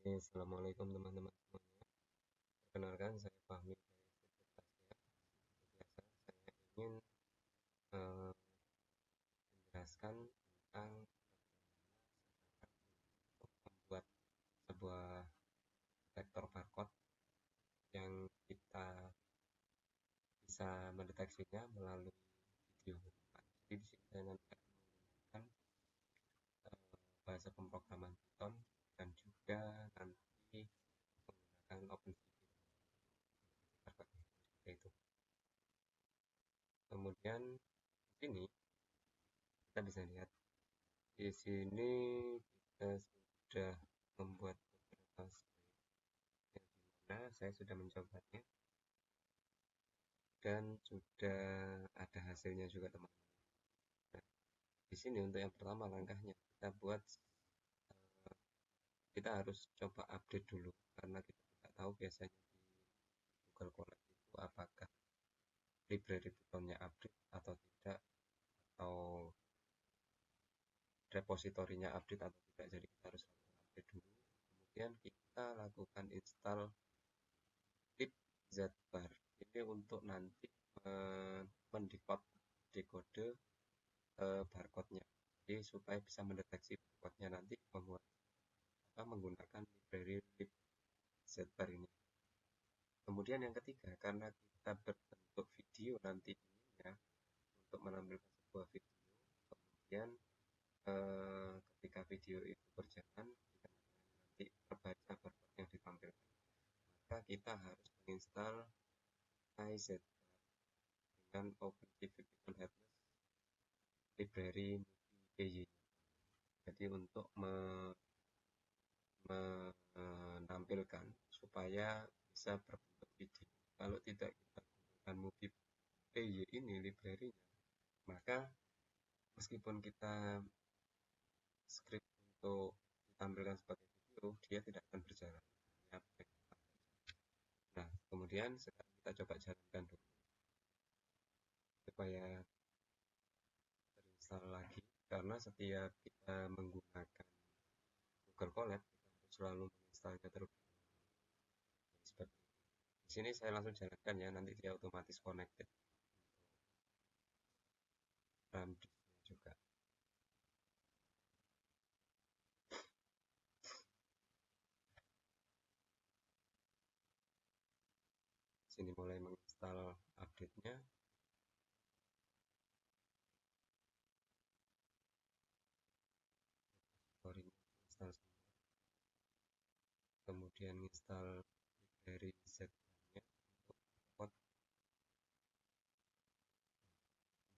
Oke, assalamualaikum teman-teman semuanya. Perkenalkan, saya Fahmi dari Universitas Asia. Biasa, saya ingin eh, menjelaskan tentang membuat sebuah vektor barcode yang kita bisa mendeteksinya melalui video. Jadi di sini saya nanti akan menggunakan bahasa pemrograman Python dan juga nanti menggunakan OpenCV barcode seperti itu. Kemudian di sini kita bisa lihat di sini kita sudah membuat beberapa slide yang dimana saya sudah mencobanya dan sudah ada hasilnya juga teman-teman. Nah, di sini untuk yang pertama langkahnya kita harus coba update dulu karena kita tidak tahu biasanya di Google Colab itu apakah library Python-nya update atau tidak, atau repositorinya update atau tidak. Jadi kita harus update dulu. Kemudian kita lakukan install libzbar. Ini untuk nanti dekode barcode-nya. Jadi supaya bisa mendeteksi barcode-nya nanti menggunakan library libzbar ini. Kemudian yang ketiga, karena kita berbentuk video nanti ini ya, untuk menampilkan sebuah video, kemudian ketika video itu berjalan, nanti terbaca barcode yang ditampilkan. Maka kita harus menginstal izbar dengan OpenCV Python Headless library movie.py. Jadi untuk menampilkan supaya bisa berbentuk video. Kalau tidak kita gunakan movie.py ini library-nya, maka meskipun kita script untuk ditampilkan sebagai video, dia tidak akan berjalan. Nah, kemudian sekarang kita coba jalankan dulu supaya terinstall lagi, karena setiap kita menggunakan Google Colab kita harus selalu menginstalnya terlebih dahulu. Seperti ini. Di sini saya langsung jalankan ya, nanti dia otomatis connected RAM disknya juga. Sini mulai menginstal update-nya. Install semua. Kemudian install library Z-nya untuk code.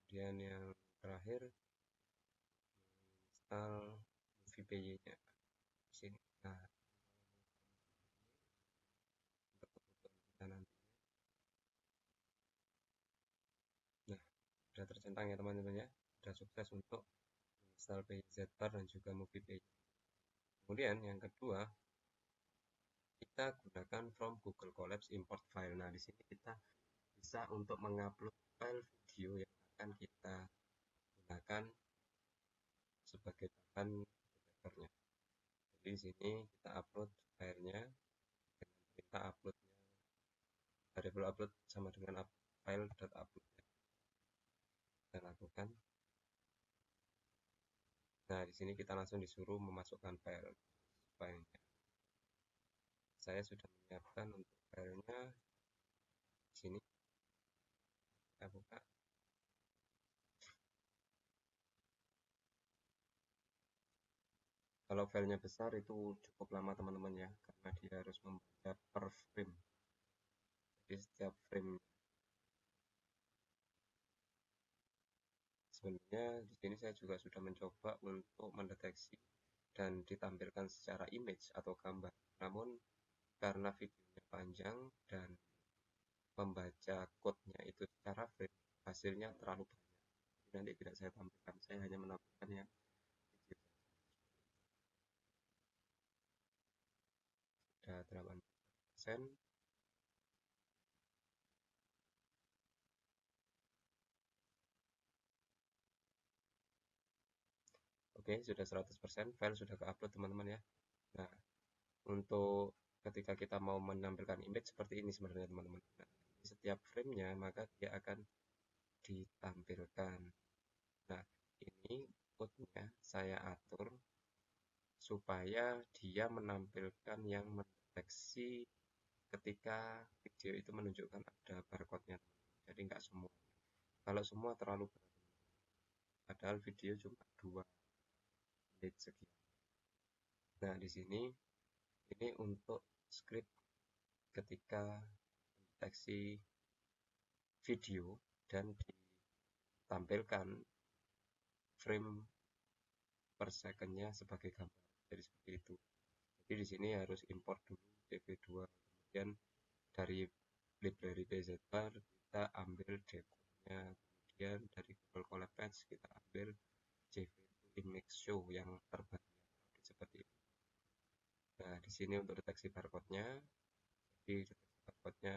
Kemudian yang terakhir install movie.py-nya di sini. Nah, untuk kebutuhan kita nanti. Nah, sudah tercentang ya teman-teman ya. Sudah sukses untuk install PyZbar dan juga movie.py. Kemudian yang kedua, kita gunakan from Google Colabs import file. Nah, di sini kita bisa untuk mengupload file video yang akan kita gunakan sebagai bahan vektornya. Jadi di sini kita upload filenya dengan perintah uploadnya, variable upload sama dengan file.upload. Kita lakukan. Nah, di sini kita langsung disuruh memasukkan filenya. Saya sudah menyiapkan untuk filenya di sini. Kita buka. Kalau filenya besar itu cukup lama teman-teman ya, karena dia harus membaca per frame. Jadi setiap frame sebenarnya di sini saya juga sudah mencoba untuk mendeteksi dan ditampilkan secara image atau gambar. Namun karena videonya panjang dan membaca code-nya itu secara frame, hasilnya terlalu banyak. Jadi nanti tidak saya tampilkan, saya hanya menampilkan yang video saja. Sudah 80%. Oke, sudah 100%, file sudah ke-upload teman-teman ya. Nah, untuk ketika kita mau menampilkan image seperti ini sebenarnya teman-teman. Nah, di setiap framenya maka dia akan ditampilkan. Nah, ini outputnya saya atur supaya dia menampilkan yang mendeteksi ketika video itu menunjukkan ada barcode-nya. Jadi nggak semua. Kalau semua terlalu berat. Padahal video cuma 2 menit sekian. Nah, di sini ini untuk script ketika mendeteksi video dan ditampilkan frame per second-nya sebagai gambar. Jadi seperti itu. Jadi di sini harus import dulu CV2, kemudian dari library PZBar kita ambil decode-nya, kemudian dari Google Colab Patch kita ambil CV2 image show yang terbaru seperti itu. Nah, di sini untuk deteksi barcode-nya, jadi deteksi barcode-nya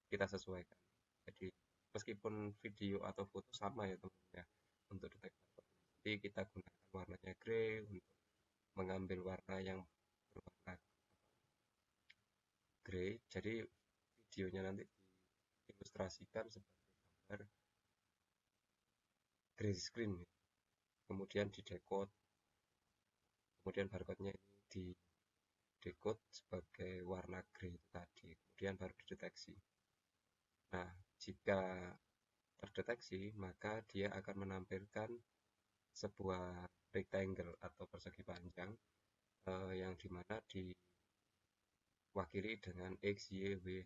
kita sesuaikan. Jadi meskipun video atau foto sama ya teman-teman ya untuk deteksi barcode. Jadi kita gunakan warnanya grey untuk mengambil warna yang berwarna grey. Jadi videonya nanti diilustrasikan sebagai gambar grey screen. Kemudian di decode, kemudian barcode-nya ini di decode sebagai warna grey tadi, kemudian baru dideteksi. Nah, jika terdeteksi, maka dia akan menampilkan sebuah rectangle atau persegi panjang yang dimana diwakili dengan X, Y, W.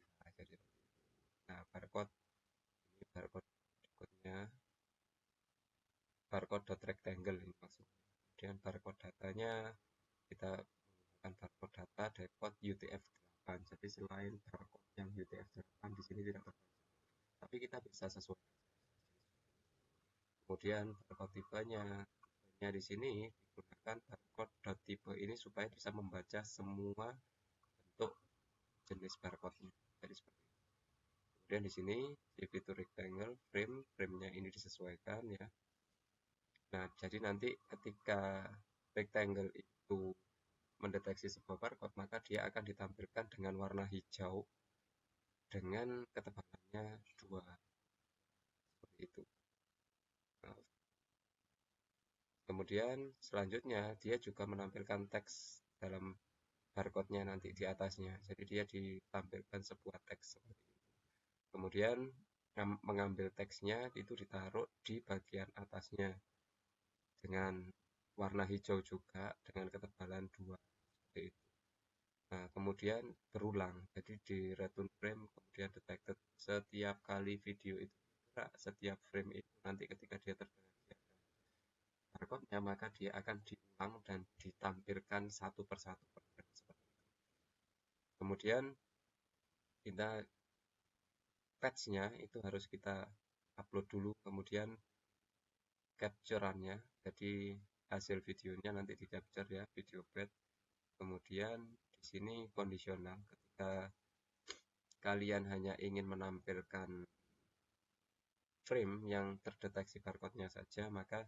Nah, barcode ini barcode-nya barcode.rectangle ini maksudnya. Kemudian barcode datanya kita menggunakan barcode data decode UTF-8. Jadi selain barcode yang UTF-8 di sini tidak terbaca, tapi kita bisa sesuai. Kemudian barcode tipenya di sini digunakan barcode tipe ini supaya bisa membaca semua bentuk jenis barcode-nya. Jadi seperti itu. Kemudian di sini CV2 rectangle frame-nya ini disesuaikan ya. Nah, jadi nanti ketika rectangle itu mendeteksi sebuah barcode, maka dia akan ditampilkan dengan warna hijau dengan ketebalannya 2. Seperti itu. Nah, kemudian selanjutnya dia juga menampilkan teks dalam barcode-nya nanti di atasnya. Jadi dia ditampilkan sebuah teks seperti itu. Kemudian mengambil teksnya itu ditaruh di bagian atasnya dengan warna hijau juga dengan ketebalan 2 seperti itu. Nah, kemudian berulang. Jadi di return frame kemudian detected setiap kali video itu bergerak, setiap frame itu nanti ketika dia terdeteksi barcode-nya maka dia akan diulang dan ditampilkan satu persatu per frame seperti itu. Kemudian kita patch-nya itu harus kita upload dulu, kemudian capture-annya, jadi hasil videonya nanti di capture ya, video bed. Kemudian di sini kondisional, ketika kalian hanya ingin menampilkan frame yang terdeteksi barcode-nya saja, maka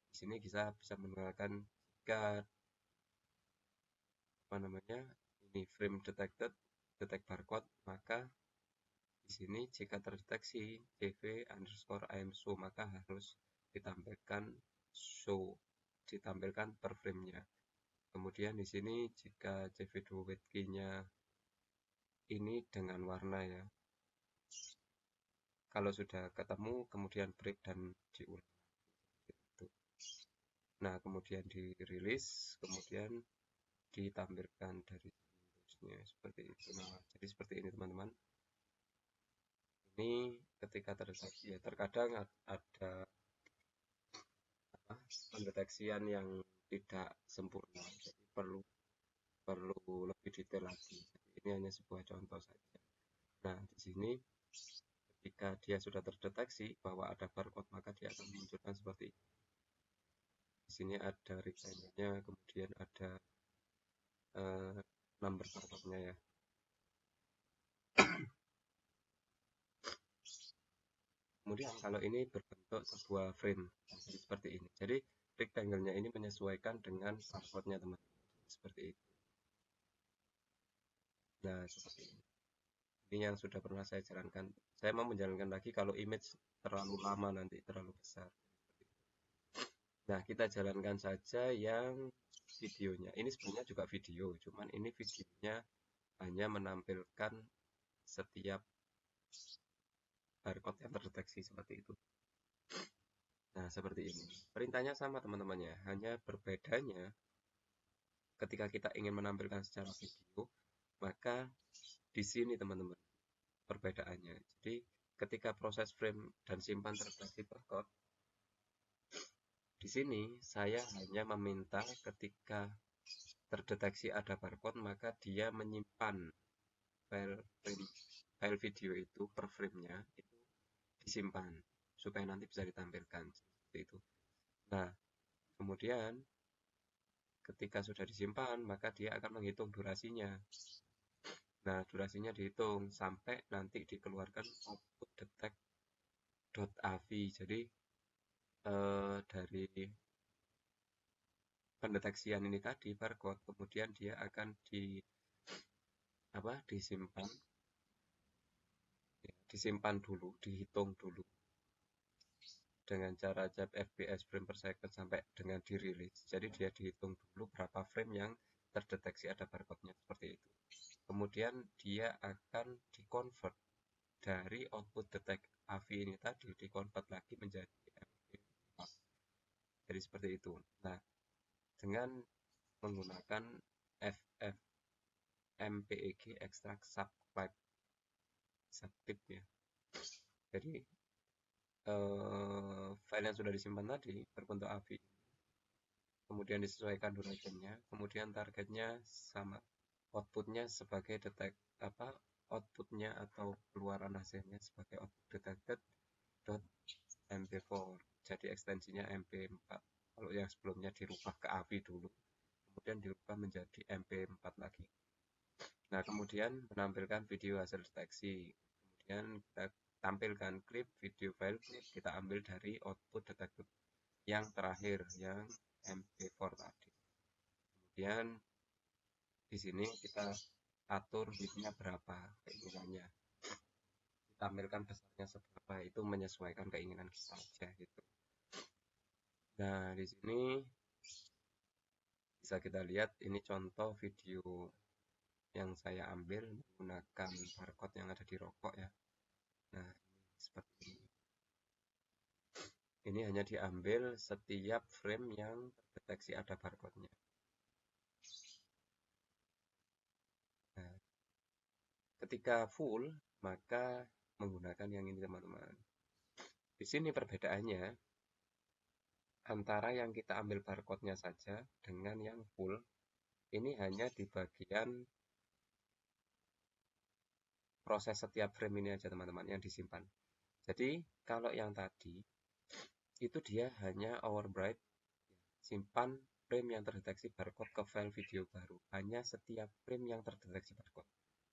di sini bisa menggunakan jika ini frame detected, detect barcode, maka di sini jika terdeteksi CV_IMShow maka harus ditampilkan per frame-nya. Kemudian di sini jika CV2 with key-nya ini dengan warna ya. Kalau sudah ketemu kemudian break dan diulang. Gitu. Nah, kemudian dirilis, kemudian ditampilkan dari Windowsnya seperti itu. Nah, jadi seperti ini teman-teman. Ini ketika terdeteksi ya, terkadang ada pendeteksian yang tidak sempurna, jadi perlu lebih detail lagi. Jadi ini hanya sebuah contoh saja. Nah, di sini ketika dia sudah terdeteksi bahwa ada barcode, maka dia akan memunculkan seperti ini. Di sini ada rectangle-nya, kemudian ada number barcode-nya ya. Kemudian kalau ini berbentuk sebuah frame, jadi seperti ini. Jadi rectangle-nya ini menyesuaikan dengan barcode-nya teman-teman. Seperti itu. Nah, seperti ini. Ini yang sudah pernah saya jalankan. Saya mau menjalankan lagi kalau image terlalu lama nanti, terlalu besar. Nah, kita jalankan saja yang videonya. Ini sebenarnya juga video, cuman ini videonya hanya menampilkan setiap barcode yang terdeteksi seperti itu. Nah, seperti ini. Perintahnya sama teman-temannya, hanya berbedanya ketika kita ingin menampilkan secara video, maka di sini teman-teman perbedaannya. Jadi, ketika proses frame dan simpan terdeteksi barcode, di sini saya hanya meminta ketika terdeteksi ada barcode, maka dia menyimpan file video itu per frame-nya itu disimpan supaya nanti bisa ditampilkan seperti itu. Nah, kemudian ketika sudah disimpan, maka dia akan menghitung durasinya. Nah, durasinya dihitung sampai nanti dikeluarkan output detect.av. Jadi dari pendeteksian ini tadi barcode, kemudian dia akan disimpan dulu, dihitung dulu dengan cara cap fps frame per second sampai dengan dirilis. Jadi dia dihitung dulu berapa frame yang terdeteksi ada barcode-nya seperti itu. Kemudian dia akan dikonvert dari output detect AV ini tadi, dikonvert lagi menjadi MP4. Jadi seperti itu. Nah, dengan menggunakan MPEG extract subtype ya. Jadi file yang sudah disimpan tadi berbentuk AV, kemudian disesuaikan durasinya, kemudian targetnya sama, outputnya sebagai outputnya atau keluaran hasilnya sebagai output detected.mp4. Jadi ekstensinya mp4. Kalau yang sebelumnya dirubah ke AV dulu, kemudian dirubah menjadi mp4 lagi. Nah, kemudian menampilkan video hasil deteksi. Kemudian kita tampilkan klip video file klip, kita ambil dari output detected yang terakhir, yang mp4 tadi. Kemudian di sini kita atur bitnya berapa keinginannya, ditampilkan besarnya seberapa, itu menyesuaikan keinginan kita aja gitu. Nah, di sini bisa kita lihat ini contoh video yang saya ambil menggunakan barcode yang ada di rokok ya. Nah, ini seperti ini. Ini hanya diambil setiap frame yang terdeteksi ada barcode-nya. Nah, ketika full, maka menggunakan yang ini teman-teman. Di sini perbedaannya antara yang kita ambil barcode-nya saja dengan yang full, ini hanya di bagian proses setiap frame ini aja teman-teman yang disimpan. Jadi kalau yang tadi itu dia hanya overwrite, simpan frame yang terdeteksi barcode ke file video baru, hanya setiap frame yang terdeteksi barcode.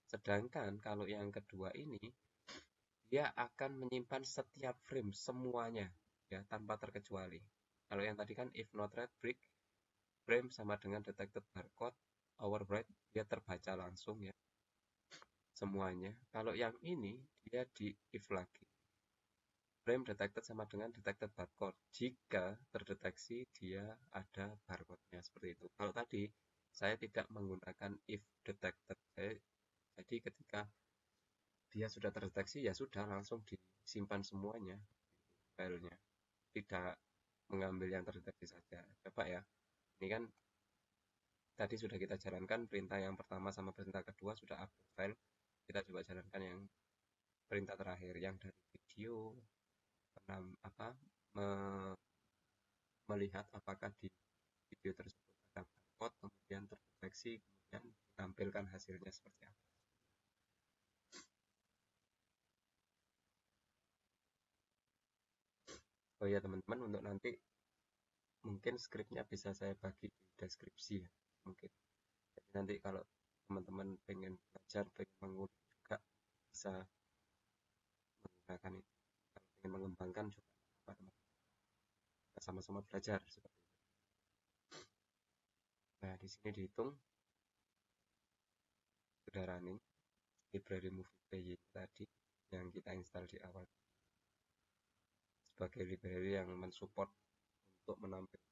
Sedangkan kalau yang kedua ini dia akan menyimpan setiap frame semuanya ya, tanpa terkecuali. Kalau yang tadi kan if not read break frame sama dengan detected barcode, overwrite dia terbaca langsung ya semuanya. Kalau yang ini dia di if lagi, frame detected sama dengan detected barcode jika terdeteksi dia ada barcode-nya seperti itu. Kalau tadi saya tidak menggunakan if detected, jadi ketika dia sudah terdeteksi ya sudah langsung disimpan semuanya filenya, tidak mengambil yang terdeteksi saja. Coba ya, ini kan tadi sudah kita jalankan perintah yang pertama sama perintah kedua sudah upload file. Kita coba jalankan yang perintah terakhir yang dari video melihat apakah di video tersebut ada barcode, kemudian terdeteksi, kemudian ditampilkan hasilnya seperti apa. Oh ya teman-teman, untuk nanti mungkin skripnya bisa saya bagi di deskripsi ya, mungkin. Jadi nanti kalau teman-teman pengen belajar, pengen mengulik juga bisa menggunakan itu. Kalau pengen mengembangkan juga kita sama-sama belajar seperti itu. Nah, di sini dihitung sudah running library MoviePay tadi yang kita install di awal sebagai library yang mensupport untuk menampilkan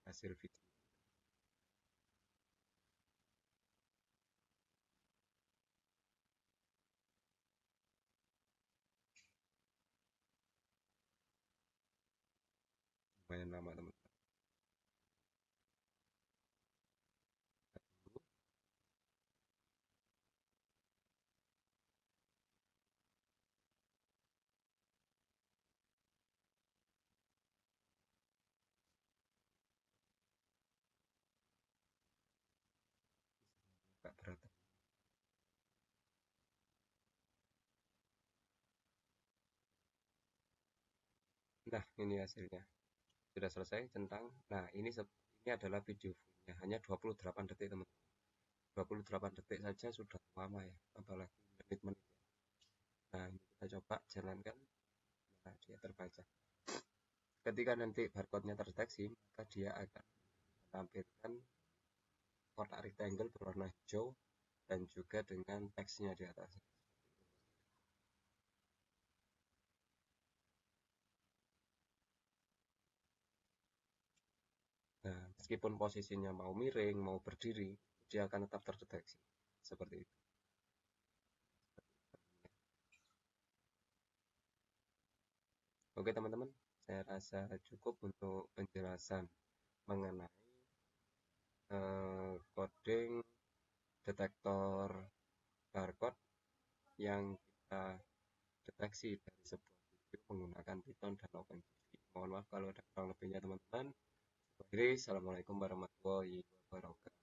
hasil video. Lumayan lama teman-teman. Agak berat. Nah, ini hasilnya. Sudah selesai centang. Nah, ini adalah video fullnya. Hanya 28 detik, teman-teman. 28 detik saja sudah lama ya, apalagi menit-menit. Nah, ini kita coba jalankan. Nah, dia terbaca. Ketika nanti barcode-nya terdeteksi, maka dia akan menampilkan kotak rectangle berwarna hijau dan juga dengan teksnya di atas. Nah, meskipun posisinya mau miring, mau berdiri, dia akan tetap terdeteksi. Seperti itu. Oke teman-teman, saya rasa cukup untuk penjelasan mengenai coding detektor barcode yang kita deteksi dari sebuah video menggunakan Python dan OpenCV. Mohon maaf kalau ada kurang lebihnya teman-teman. Assalamualaikum warahmatullahi wabarakatuh.